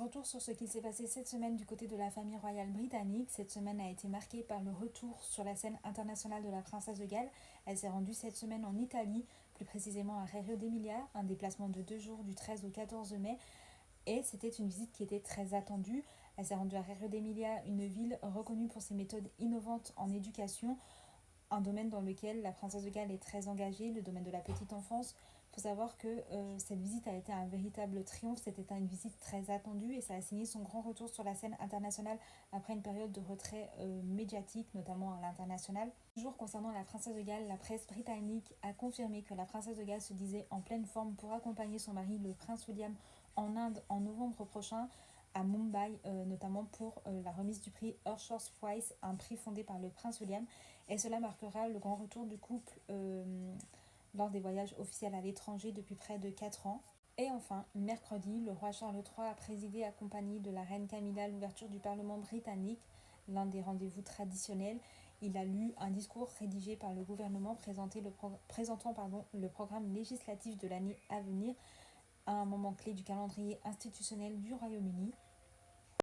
retour sur ce qu'il s'est passé cette semaine du côté de la famille royale britannique. Cette semaine a été marquée par le retour sur la scène internationale de la princesse de Galles. Elle s'est rendue cette semaine en Italie, plus précisément à Reggio d'Emilia, un déplacement de 2 jours du 13 au 14 mai. Et c'était une visite qui était très attendue. Elle s'est rendue à Reggio d'Emilia, une ville reconnue pour ses méthodes innovantes en éducation, un domaine dans lequel la princesse de Galles est très engagée, le domaine de la petite enfance. Il faut savoir que cette visite a été un véritable triomphe, c'était une visite très attendue et ça a signé son grand retour sur la scène internationale après une période de retrait médiatique, notamment à l'international. Toujours concernant la princesse de Galles, la presse britannique a confirmé que la princesse de Galles se disait en pleine forme pour accompagner son mari, le prince William, en Inde en novembre prochain, à Mumbai, notamment pour la remise du prix Earthshaw's Prize, un prix fondé par le prince William. Et cela marquera le grand retour du couple lors des voyages officiels à l'étranger depuis près de 4 ans. Et enfin, mercredi, le roi Charles III a présidé accompagné de la reine Camilla l'ouverture du Parlement britannique, l'un des rendez-vous traditionnels. Il a lu un discours rédigé par le gouvernement présentant le programme législatif de l'année à venir, à un moment clé du calendrier institutionnel du Royaume-Uni.